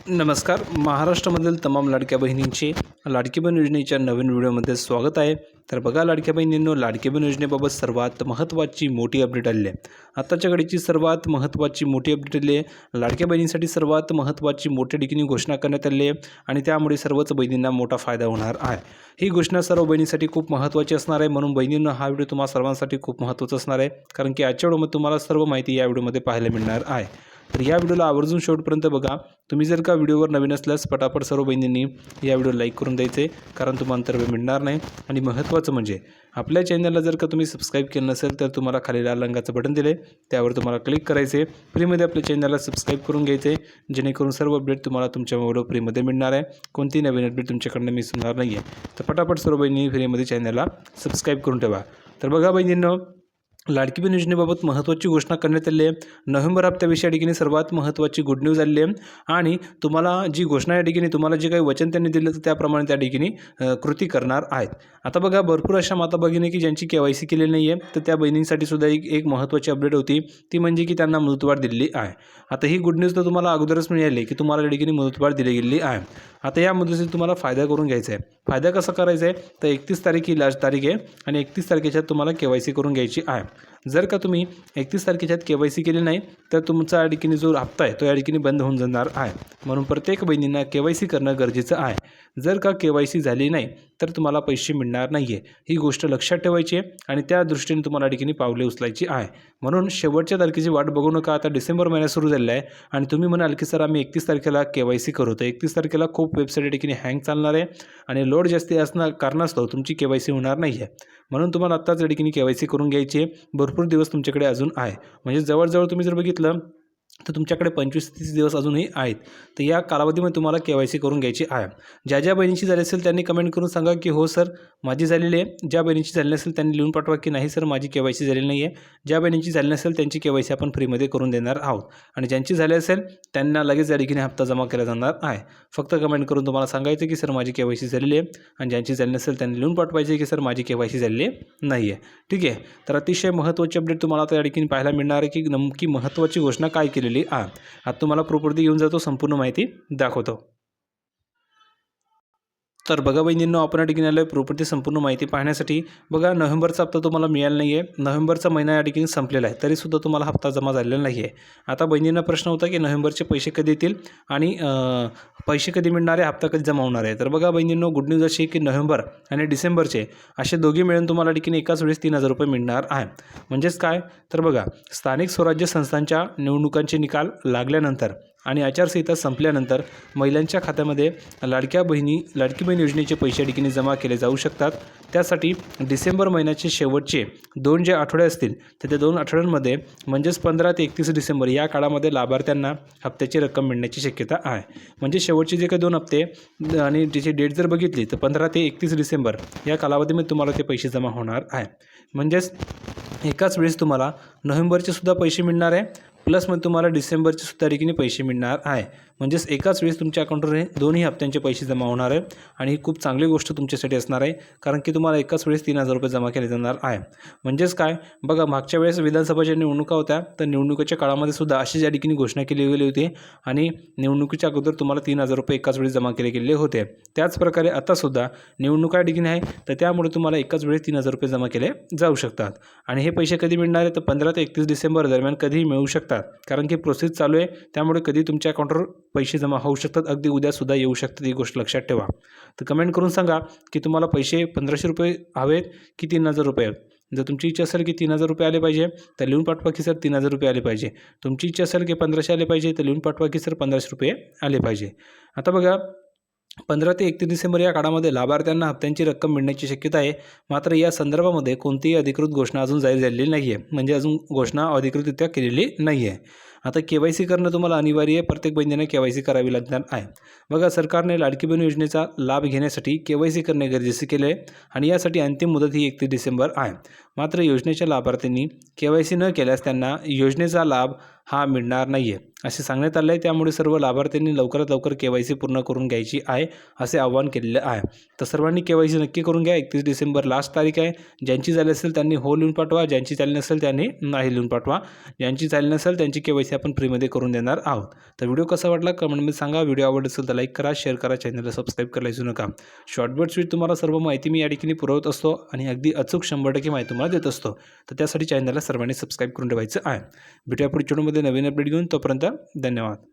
नमस्कार. महाराष्ट्रामधील तमाम लाडक्या बहिणींचे लाडकी बहीण योजनेच्या नवीन व्हिडिओमध्ये स्वागत आहे. तर बघा लाडक्या बहिणींनो, लाडकी बहीण योजनेबाबत सर्वात महत्त्वाची मोठी अपडेट आली आहे. आताच्या घडीची सर्वात महत्त्वाची मोठी अपडेट आली आहे. लाडक्या बहिणींसाठी सर्वात महत्त्वाची मोठ्या ठिकाणी घोषणा करण्यात आली आहे आणि त्यामुळे सर्वच बहिणींना मोठा फायदा होणार आहे. ही घोषणा सर्व बहिणींसाठी खूप महत्त्वाची असणार आहे. म्हणून बहिणींनो, हा व्हिडिओ तुम्हा सर्वांसाठी खूप महत्त्वाचा असणार आहे, कारण की आजच्या व्हिडिओमध्ये तुम्हाला सर्व माहिती या व्हिडिओमध्ये पाहायला मिळणार आहे. तर या व्हिडिओला आवर्जून शेवटपर्यंत बघा. तुम्ही जर का व्हिडिओवर नवीन असल्यास पटापट सर्व बहिणींनी या व्हिडिओ लाईक करून द्यायचे, कारण तुम्हाला अंतर्भय मिळणार नाही. आणि महत्त्वाचं म्हणजे आपल्या चॅनलला जर का तुम्ही सबस्क्राईब केलं नसेल तर तुम्हाला खाली लाल रंगाचं बटन दिले, त्यावर तुम्हाला क्लिक करायचे. फ्रीमध्ये आपल्या चॅनलला सबस्क्राईब करून घ्यायचे, जेणेकरून सर्व अपडेट तुम्हाला तुमच्या मोबाईलवर फ्रीमध्ये मिळणार आहे. कोणतीही नवीन अपडेट तुमच्याकडनं मिस होणार नाही आहे. तर पटापट सर्व बहिणी फ्रीमध्ये चॅनलला सबस्क्राईब करून ठेवा. तर बघा बहिणींनो, लाडकी बहीण योजनेबाबत महत्त्वाची घोषणा करण्यात आली आहे. नोव्हेंबर हप्त्याविषयी या ठिकाणी सर्वात महत्त्वाची गुड न्यूज आलेली आहे. आणि तुम्हाला जी घोषणा या ठिकाणी तुम्हाला जे काही वचन त्यांनी दिलं तर त्याप्रमाणे त्या ठिकाणी कृती करणार आहेत. आता बघा, भरपूर अशा माता भगिनी की ज्यांची KYC केलेली नाही आहे, तर त्या बहिणींसाठी सुद्धा एक महत्त्वाची अपडेट होती, ती म्हणजे की त्यांना मुदतवाढ दिलेली आहे. आता ही गुड न्यूज तर तुम्हाला अगोदरच मिळाली की तुम्हाला या ठिकाणी मुदतवाढ दिली गेलेली आहे. आता या मुदतीचा तुम्हाला फायदा करून घ्यायचा आहे. फायदा कसा करायचा आहे, तर 31 तारीख ही लास्ट तारीख आहे आणि 31 तारखेच्या तुम्हाला KYC करून घ्यायची आहे. जर का तुम्ही 31 तारखेच्यात KYC केली नाही तर तुमचा या ठिकाणी जो हप्ता आहे तो या ठिकाणी बंद होऊन जाणार आहे. म्हणून प्रत्येक बहिणींना KYC करणं गरजेचं आहे. जर का KYC झाली नाही तर तुम्हाला पैसे मिळणार नाही आहे. ही गोष्ट लक्षात ठेवायची आहे आणि त्या दृष्टीने तुम्हाला या ठिकाणी पावले उचलायची आहे. म्हणून शेवटच्या तारखेची वाट बघू नका. आता डिसेंबर महिना सुरू झालेला आहे आणि तुम्ही म्हणाल की सर आम्ही 31 तारखेला KYC करू, तर 31 तारखेला खूप वेबसाईट या ठिकाणी हँग चालणार आहे आणि लोड जास्ती असणार कारणास्तव तुमची KYC होणार नाही आहे. म्हणून तुम्हाला आत्ताच या ठिकाणी KYC करून घ्यायची आहे. भरपूर दिवस तुमच्याकडे अजून आहे. म्हणजे जवळजवळ तुम्ही जर बघितलं तर तुमच्याकडे 25-30 दिवस अजूनही आहेत. तर या कालावधीमध्ये तुम्हाला KYC करून घ्यायची आहे. ज्या ज्या बहिणीची झाली असेल त्यांनी कमेंट करून सांगा की हो सर माझी झालेली आहे. ज्या बहिणीची झाली नसेल त्यांनी लिहून पाठवा की नाही सर माझी KYC झालेली नाही आहे. ज्या बहिणीची झाली नसेल त्यांची KYC आपण फ्रीमध्ये करून देणार आहोत. आणि ज्यांची झाली असेल त्यांना लगेच या ठिकाणी हप्ता जमा केला जाणार आहे. फक्त कमेंट करून तुम्हाला सांगायचं की सर माझी KYC झालेली आहे, आणि ज्यांची झाली नसेल त्यांनी लिहून पाठवायचे की सर माझी KYC झालेली नाही आहे. ठीक आहे. तर अतिशय महत्त्वाची अपडेट तुम्हाला आता या ठिकाणी पाहायला मिळणार आहे की नेमकी महत्त्वाची घोषणा काय केलेली आहे. आता तुम्हाला प्रॉपर्टी घेऊन जातो, संपूर्ण माहिती दाखवतो. तर बघा बहिणींनो, आपण या ठिकाणी आलो प्रॉपर्टी संपूर्ण माहिती पाहण्यासाठी. बघा, नोव्हेंबरचा हप्ता तुम्हाला मिळाला नाही आहे. नोव्हेंबरचा महिना या ठिकाणी संपलेला आहे, तरीसुद्धा तुम्हाला हप्ता जमा झालेला नाही आहे. आता बहिणींना प्रश्न होता की नोव्हेंबरचे पैसे कधी येतील आणि पैसे कधी मिळणार आहे, हप्ता कधी जमा होणार आहे. तर बघा बहिणींनो, गुड न्यूज अशी की नोव्हेंबर आणि डिसेंबरचे असे दोघे मिळून तुम्हाला या ठिकाणी एकाच वेळेस 3,000 रुपये मिळणार आहे. म्हणजेच काय, तर बघा, स्थानिक स्वराज्य संस्थांच्या निवडणुकांचे निकाल लागल्यानंतर आणि आचारसंहिता संपल्यानंतर महिलांच्या खात्यामध्ये लाडकी बहीण योजनेचे पैसे या ठिकाणी जमा केले जाऊ शकतात. त्यासाठी डिसेंबर महिन्याचे शेवटचे 2 जे आठवडे असतील तर त्या 2 आठवड्यांमध्ये म्हणजेच 15 ते 31 डिसेंबर या काळामध्ये लाभार्थ्यांना हप्त्याची रक्कम मिळण्याची शक्यता आहे. म्हणजे शेवटचे जे काही 2 हप्ते आणि त्याची डेट जर बघितली तर 15 ते 31 डिसेंबर या कालावधीमध्ये तुम्हाला ते पैसे जमा होणार आहे. म्हणजेच एकाच वेळेस तुम्हाला नोव्हेंबरचे सुद्धा पैसे मिळणार आहे, प्लस मग तुम्हाला डिसेंबरचे सुद्धा ठिकाणी पैसे मिळणार आहे. म्हणजेच एकाच वेळेस तुमच्या अकाउंटवर दोन्ही हप्त्यांचे पैसे जमा होणार आहे. आणि ही खूप चांगली गोष्ट तुमच्यासाठी असणार आहे, कारण की तुम्हाला एकाच वेळेस 3,000 रुपये जमा केले जाणार आहे. म्हणजेच काय, बघा, मागच्या वेळेस विधानसभाच्या निवडणुका होत्या, तर निवडणुकीच्या काळामध्ये सुद्धा अशी या ठिकाणी घोषणा केली गेली होती आणि निवडणुकीच्या अगोदर तुम्हाला 3,000 रुपये एकाच वेळेस जमा केले गेले होते. त्याचप्रकारे आतासुद्धा निवडणुका या ठिकाणी आहे, तर त्यामुळे तुम्हाला एकाच वेळेस 3,000 रुपये जमा केले जाऊ शकतात. आणि हे पैसे कधी मिळणार आहे, तर 15 ते 31 डिसेंबर दरम्यान कधीही मिळू शकतात, कारण की प्रोसेस चालू आहे. त्यामुळे कधी तुमच्या अकाउंटवर पैसे जमा होऊ शकतात, अगदी उद्यासुद्धा येऊ शकतात. ही गोष्ट लक्षात ठेवा. तर कमेंट करून सांगा की तुम्हाला पैसे 1,500 रुपये हवेत की 3,000 रुपये. जर तुमची इच्छा असेल की 3,000 रुपये आले पाहिजे तर लिहून पाठवा की सर 3,000 रुपये आले पाहिजे. तुमची इच्छा असेल की 1,500 आले पाहिजे तर लिहून पाठवा की सर 1,500 रुपये आले पाहिजे. आता बघा, 15 ते 31 डिसेंबर या काळामध्ये लाभार्थ्यांना हप्त्यांची रक्कम मिळण्याची शक्यता आहे. मात्र या संदर्भामध्ये कोणतीही अधिकृत घोषणा अजून जाहीर झालेली नाही आहे. म्हणजे अजून घोषणा अधिकृतरित्या केलेली नाही आहे. आता KYC करणं तुम्हाला अनिवार्य आहे. प्रत्येक बहिणीने KYC करावी लागणार आहे. बघा, सरकारने लाडकी बहीण योजनेचा लाभ घेण्यासाठी KYC करणे गरजेचे केले आहे आणि यासाठी अंतिम मुदत ही 31 डिसेंबर आहे. मात्र योजनेच्या लाभार्थ्यांनी KYC न केल्यास त्यांना योजनेचा लाभ हा मिळणार नाही आहे असे सांगण्यात आले आहे। त्यामुळे सर्व लाभार्थ्यांनी लवकरात लवकर KYC पूर्ण करून घ्यायची आहे असे आवाहन केलेलं आहे। तर सर्वांनी KYC नक्की करून घ्या। 31 डिसेंबर लास्ट तारीख आहे। ज्यांची झाली असेल त्यांनी हो लिहून पाठवा, ज्यांची झाली नसेल त्यांनी नाही लिहून पाठवा। ज्यांची झाली नसेल त्यांची KYC आपण फ्रीमध्ये करून देणार आहोत। तर व्हिडिओ कसा वाटला कमेंटमध्ये सांगा। व्हिडिओ आवडला असेल तर लाईक करा, शेअर करा, चॅनलला सबस्क्राईब करायला विसरू नका। शॉर्टकट स्वीट तुम्हाला सर्व माहिती मी या ठिकाणी पुरवत असतो आणि अगदी अचूक 100% माहिती तुम्हाला देत असतो। तर त्यासाठी चॅनलला सर्वांनी सबस्क्राईब करून ठेवायचं आहे। भेटूया पुढच्या व्हिडिओमध्ये नवीन अपडेट घेऊन, तोपर्यंत धन्यवाद।